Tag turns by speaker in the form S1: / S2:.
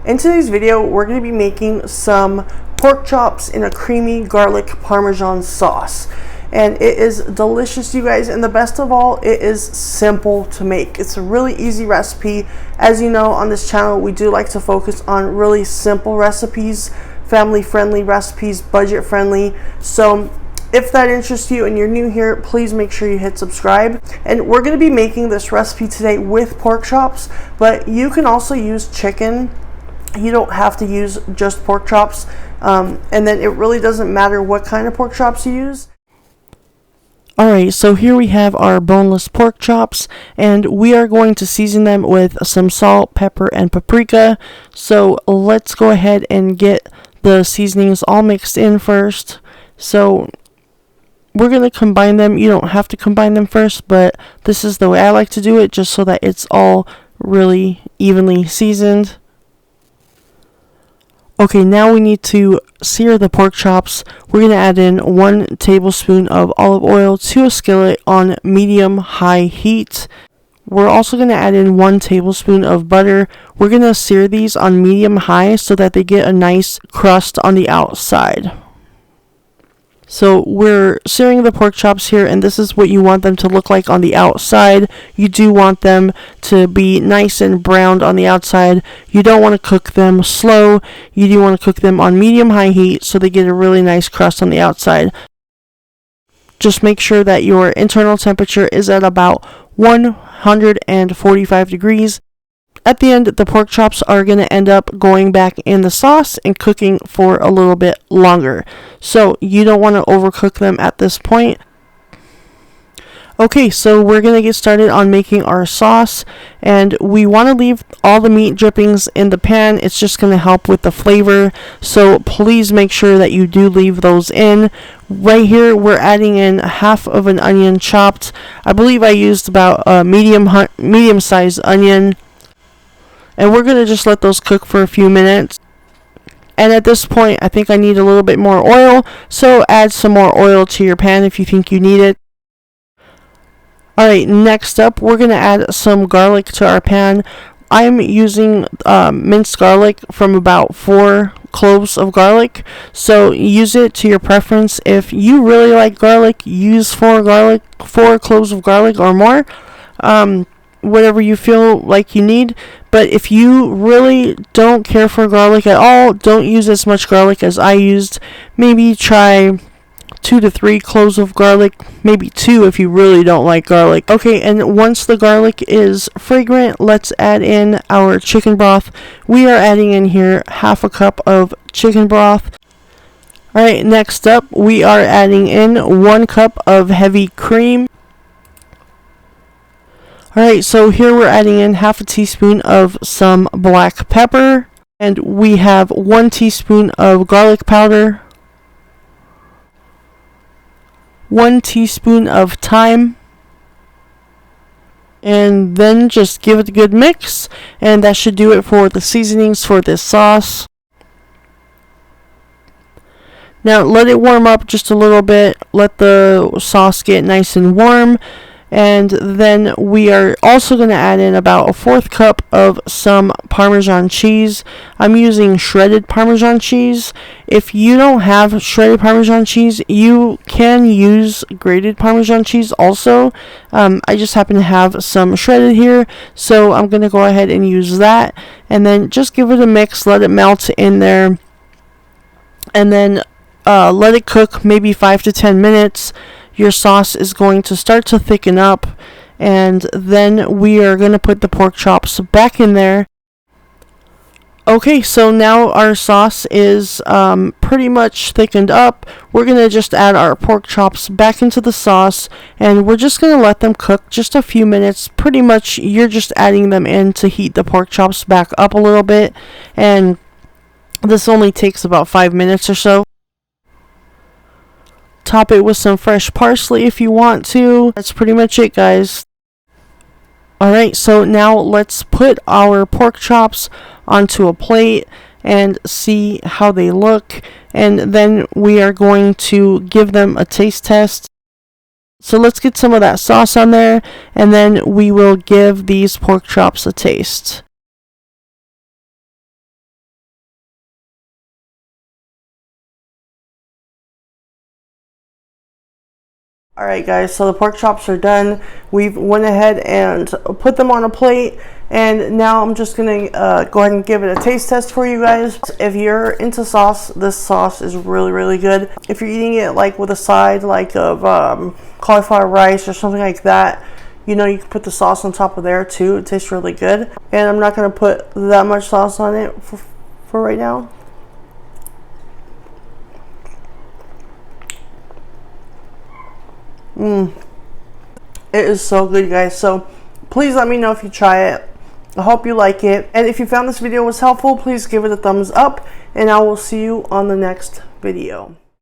S1: In today's video, we're going to be making some pork chops in a creamy garlic Parmesan sauce. And it is delicious, you guys, and the best of all, it is simple to make. It's a really easy recipe. As you know, on this channel, we do like to focus on really simple recipes, family-friendly recipes, budget-friendly. So if that interests you and you're new here, please make sure you hit subscribe. And we're going to be making this recipe today with pork chops, but you can also use chicken. You don't have to use just pork chops. And then it really doesn't matter what kind of pork chops you use.
S2: Alright, so here we have our boneless pork chops, and we are going to season them with some salt, pepper, and paprika. So let's go ahead and get the seasonings all mixed in first. So we're going to combine them. You don't have to combine them first, but this is the way I like to do it, just so that it's all really evenly seasoned. Okay, now we need to sear the pork chops. We're going to add in 1 tablespoon of olive oil to a skillet on medium-high heat. We're also going to add in 1 tablespoon of butter. We're going to sear these on medium-high so that they get a nice crust on the outside. So we're searing the pork chops here, and this is what you want them to look like on the outside. You do want them to be nice and browned on the outside. You don't want to cook them slow. You do want to cook them on medium-high heat so they get a really nice crust on the outside. Just make sure that your internal temperature is at about 145 degrees. At the end, the pork chops are going to end up going back in the sauce and cooking for a little bit longer. So you don't want to overcook them at this point. Okay, so we're going to get started on making our sauce, and we want to leave all the meat drippings in the pan. It's just going to help with the flavor, so please make sure that you do leave those in. Right here, we're adding in half of an onion chopped. I believe I used about a medium-sized onion. And we're going to just let those cook for a few minutes. And at this point, I think I need a little bit more oil. So add some more oil to your pan if you think you need it. Alright, next up, we're going to add some garlic to our pan. I'm using minced garlic from about 4 cloves of garlic. So use it to your preference. If you really like garlic, use 4 cloves of garlic or more. Whatever you feel like you need. But if you really don't care for garlic at all, don't use as much garlic as I used. Maybe try 2 to 3 cloves of garlic, maybe 2 if you really don't like garlic. Okay, and once the garlic is fragrant, let's add in our chicken broth. We are adding in here half a cup of chicken broth. Alright, next up, we are adding in 1 cup of heavy cream. Alright, so here we're adding in half a teaspoon of some black pepper, and we have 1 teaspoon of garlic powder, 1 teaspoon of thyme, and then just give it a good mix, and that should do it for the seasonings for this sauce. Now let it warm up just a little bit, let the sauce get nice and warm. And then we are also going to add in about a 1/4 cup of some Parmesan cheese. I'm using shredded Parmesan cheese. If you don't have shredded Parmesan cheese, you can use grated Parmesan cheese also. I just happen to have some shredded here, so I'm going to go ahead and use that. And then just give it a mix, let it melt in there. And then let it cook maybe 5 to 10 minutes. Your sauce is going to start to thicken up, and then we are going to put the pork chops back in there. Okay, so now our sauce is pretty much thickened up. We're going to just add our pork chops back into the sauce, and we're just going to let them cook just a few minutes. Pretty much you're just adding them in to heat the pork chops back up a little bit, and this only takes about 5 minutes or so. Top it with some fresh parsley if you want to. That's pretty much it, guys. Alright, so now let's put our pork chops onto a plate and see how they look. And then we are going to give them a taste test. So let's get some of that sauce on there, and then we will give these pork chops a taste.
S1: Alright guys, so the pork chops are done. We've went ahead and put them on a plate, and now I'm just gonna go ahead and give it a taste test for you guys. If you're into sauce, this sauce is really good. If you're eating it like with a side like of cauliflower rice or something like that, you know, you can put the sauce on top of there too. It tastes really good. And I'm not gonna put that much sauce on it for right now. It is so good, guys. So please let me know if you try it. I hope you like it. And if you found this video was helpful, please give it a thumbs up, and I will see you on the next video.